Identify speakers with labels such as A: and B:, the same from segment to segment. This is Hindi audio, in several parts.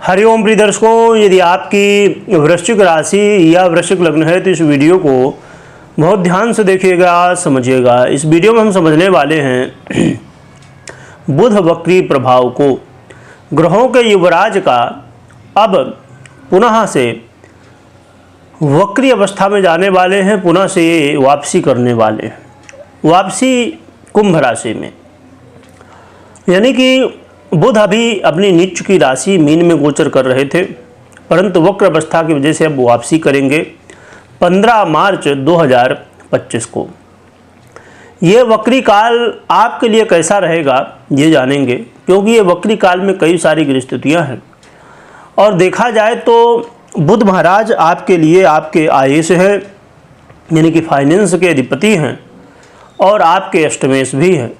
A: हरिओम प्रिय दर्शकों, यदि आपकी वृश्चिक राशि या वृश्चिक लग्न है तो इस वीडियो को बहुत ध्यान से देखिएगा, समझिएगा। इस वीडियो में हम समझने वाले हैं बुध वक्री प्रभाव को। ग्रहों के युवराज का अब पुनः से वक्री अवस्था में जाने वाले हैं, पुनः से ये वापसी करने वाले हैं। वापसी कुंभ राशि में, यानी कि बुध अभी अपनी नीच की राशि मीन में गोचर कर रहे थे, परंतु वक्र अवस्था की वजह से अब वापसी करेंगे 15 मार्च 2025 को। ये वक्री काल आपके लिए कैसा रहेगा ये जानेंगे, क्योंकि ये वक्री काल में कई सारी गृहस्थितियाँ हैं। और देखा जाए तो बुध महाराज आपके लिए आपके आयुष है, यानी कि फाइनेंस के अधिपति हैं, और आपके अष्टमेश भी हैं।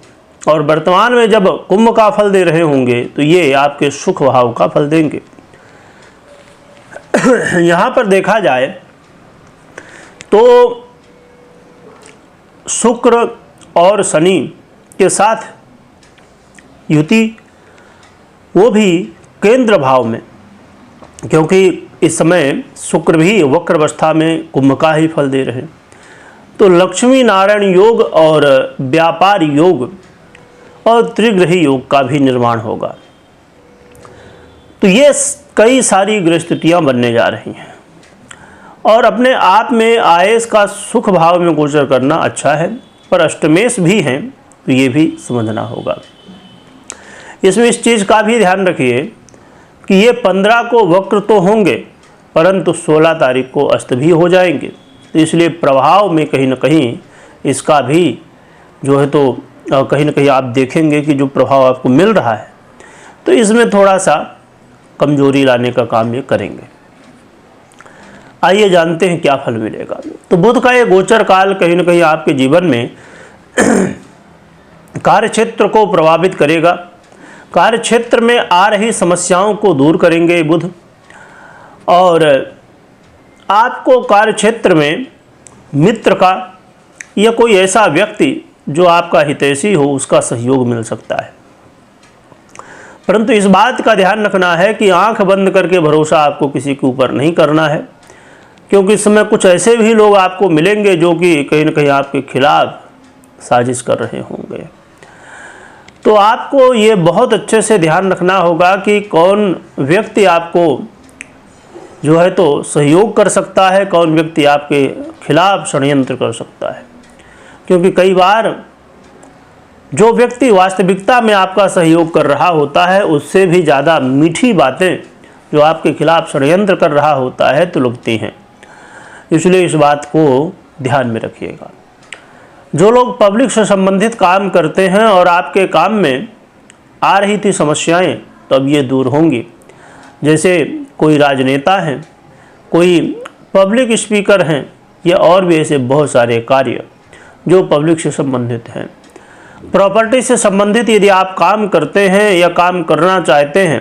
A: और वर्तमान में जब कुंभ का फल दे रहे होंगे तो ये आपके सुख भाव का फल देंगे। यहाँ पर देखा जाए तो शुक्र और शनि के साथ युति, वो भी केंद्र भाव में, क्योंकि इस समय शुक्र भी वक्र अवस्था में कुंभ का ही फल दे रहे हैं। तो लक्ष्मी नारायण योग और व्यापार योग और त्रिग्रही योग का भी निर्माण होगा। तो ये कई सारी गृहस्थितियाँ बनने जा रही हैं, और अपने आप में आयस का सुख भाव में गोचर करना अच्छा है, पर अष्टमेश भी हैं तो ये भी समझना होगा। इसमें इस चीज़ का भी ध्यान रखिए कि ये 15 को वक्र तो होंगे, परंतु 16 तारीख को अस्त भी हो जाएंगे। तो इसलिए प्रभाव में कहीं ना कहीं इसका भी जो है तो कहीं ना कहीं आप देखेंगे कि जो प्रभाव आपको मिल रहा है तो इसमें थोड़ा सा कमजोरी लाने का काम ये करेंगे। आइए जानते हैं क्या फल मिलेगा। तो बुध का ये गोचर काल कहीं ना कहीं आपके जीवन में कार्य क्षेत्र को प्रभावित करेगा। कार्य क्षेत्र में आ रही समस्याओं को दूर करेंगे बुध, और आपको कार्य क्षेत्र में मित्र का या कोई ऐसा व्यक्ति जो आपका हितैषी हो उसका सहयोग मिल सकता है। परंतु इस बात का ध्यान रखना है कि आंख बंद करके भरोसा आपको किसी के ऊपर नहीं करना है, क्योंकि इस समय कुछ ऐसे भी लोग आपको मिलेंगे जो कि कहीं ना कहीं आपके खिलाफ साजिश कर रहे होंगे। तो आपको ये बहुत अच्छे से ध्यान रखना होगा कि कौन व्यक्ति आपको जो है तो सहयोग कर सकता है, कौन व्यक्ति आपके खिलाफ षड्यंत्र कर सकता है। क्योंकि कई बार जो व्यक्ति वास्तविकता में आपका सहयोग कर रहा होता है उससे भी ज़्यादा मीठी बातें जो आपके खिलाफ षड्यंत्र कर रहा होता है तो लगती हैं। इसलिए इस बात को ध्यान में रखिएगा। जो लोग पब्लिक से संबंधित काम करते हैं और आपके काम में आ रही थी समस्याएं, तो अब ये दूर होंगी। जैसे कोई राजनेता हैं, कोई पब्लिक स्पीकर हैं, या और भी ऐसे बहुत सारे कार्य जो पब्लिक से संबंधित हैं। प्रॉपर्टी से संबंधित यदि आप काम करते हैं या काम करना चाहते हैं,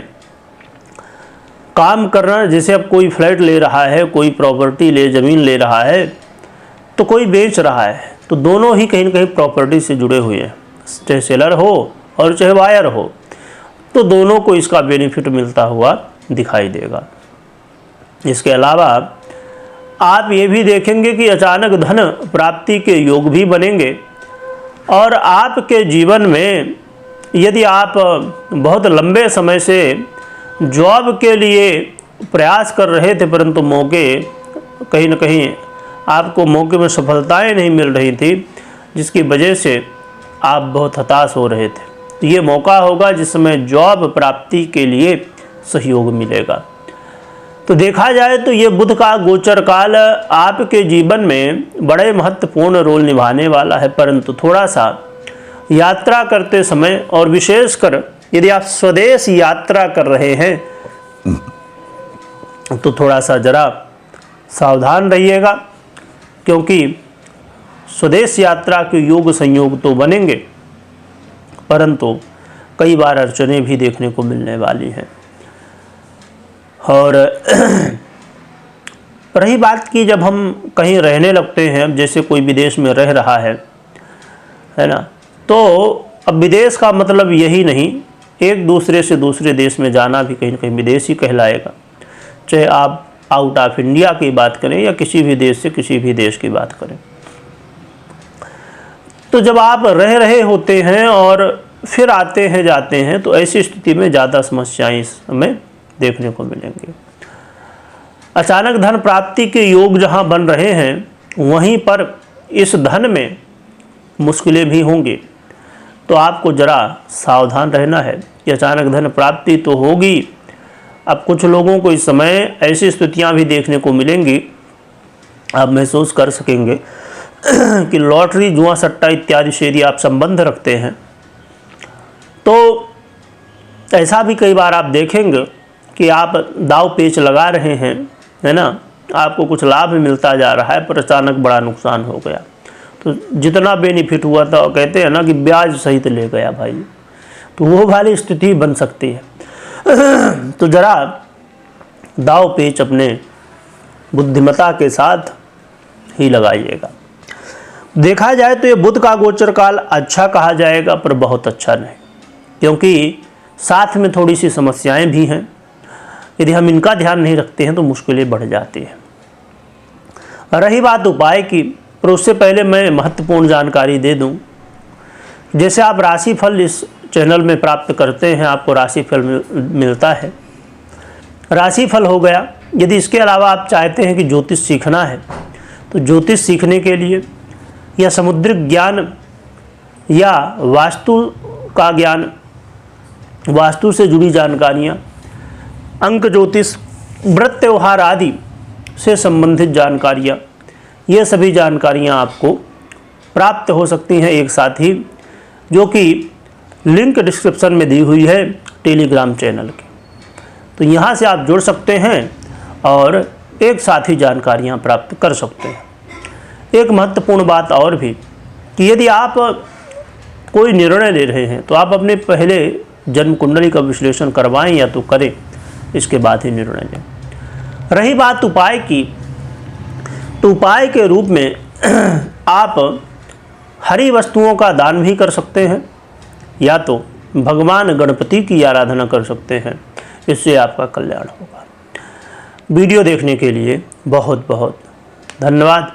A: काम करना, जैसे अब कोई फ्लैट ले रहा है, कोई प्रॉपर्टी ज़मीन ले रहा है, तो कोई बेच रहा है, तो दोनों ही कहीं ना कहीं प्रॉपर्टी से जुड़े हुए हैं। चाहे सेलर हो और चाहे बायर हो, तो दोनों को इसका बेनिफिट मिलता हुआ दिखाई देगा। इसके अलावा आप ये भी देखेंगे कि अचानक धन प्राप्ति के योग भी बनेंगे, और आपके जीवन में यदि आप बहुत लंबे समय से जॉब के लिए प्रयास कर रहे थे, परंतु मौके कहीं ना कहीं आपको मौके में सफलताएं नहीं मिल रही थी, जिसकी वजह से आप बहुत हताश हो रहे थे, तो ये मौका होगा जिसमें जॉब प्राप्ति के लिए सहयोग मिलेगा। तो देखा जाए तो ये बुध का गोचर काल आपके जीवन में बड़े महत्वपूर्ण रोल निभाने वाला है, परंतु थोड़ा सा यात्रा करते समय, और विशेषकर यदि आप स्वदेश यात्रा कर रहे हैं तो थोड़ा सा जरा सावधान रहिएगा, क्योंकि स्वदेश यात्रा के योग संयोग तो बनेंगे, परंतु कई बार अड़चनें भी देखने को मिलने वाली हैं। और रही बात की जब हम कहीं रहने लगते हैं, जैसे कोई विदेश में रह रहा है ना, तो अब विदेश का मतलब यही नहीं एक दूसरे से दूसरे देश में जाना भी कहीं ना कहीं विदेश ही कहलाएगा, चाहे आप आउट ऑफ इंडिया की बात करें या किसी भी देश से किसी भी देश की बात करें। तो जब आप रह रहे होते हैं और फिर आते हैं जाते हैं तो ऐसी स्थिति में ज़्यादा समस्याएं इस समय देखने को मिलेंगी। अचानक धन प्राप्ति के योग जहां बन रहे हैं वहीं पर इस धन में मुश्किलें भी होंगी, तो आपको ज़रा सावधान रहना है कि अचानक धन प्राप्ति तो होगी। अब कुछ लोगों को इस समय ऐसी स्थितियां भी देखने को मिलेंगी, आप महसूस कर सकेंगे कि लॉटरी, जुआ, सट्टा इत्यादि से यदि आप संबंध रखते हैं तो ऐसा भी कई बार आप देखेंगे कि आप दाव पेच लगा रहे हैं, है ना, आपको कुछ लाभ मिलता जा रहा है पर अचानक बड़ा नुकसान हो गया। तो जितना बेनिफिट हुआ था, कहते हैं ना कि ब्याज सहित ले गया भाई, तो वो वाली स्थिति बन सकती है। तो ज़रा दाव पेच अपने बुद्धिमत्ता के साथ ही लगाइएगा। देखा जाए तो ये बुध का गोचर काल अच्छा कहा जाएगा पर बहुत अच्छा नहीं, क्योंकि साथ में थोड़ी सी समस्याएं भी हैं। यदि हम इनका ध्यान नहीं रखते हैं तो मुश्किलें बढ़ जाती हैं। रही बात उपाय की, पर उससे पहले मैं महत्वपूर्ण जानकारी दे दूं। जैसे आप राशिफल इस चैनल में प्राप्त करते हैं, आपको राशिफल मिलता है, राशिफल हो गया। यदि इसके अलावा आप चाहते हैं कि ज्योतिष सीखना है तो ज्योतिष सीखने के लिए या समुद्रिक ज्ञान या वास्तु का ज्ञान, वास्तु से जुड़ी जानकारियाँ, अंक ज्योतिष, व्रत त्यौहार आदि से संबंधित जानकारियाँ, ये सभी जानकारियाँ आपको प्राप्त हो सकती हैं एक साथ ही, जो कि लिंक डिस्क्रिप्शन में दी हुई है टेलीग्राम चैनल की। तो यहाँ से आप जुड़ सकते हैं और एक साथ ही जानकारियाँ प्राप्त कर सकते हैं। एक महत्वपूर्ण बात और भी कि यदि आप कोई निर्णय ले रहे हैं तो आप अपने पहले जन्म कुंडली का विश्लेषण करवाएं या तो करें, इसके बाद ही निर्णय लें। रही बात उपाय की, तो उपाय के रूप में आप हरी वस्तुओं का दान भी कर सकते हैं या तो भगवान गणपति की आराधना कर सकते हैं, इससे आपका कल्याण होगा। वीडियो देखने के लिए बहुत बहुत धन्यवाद।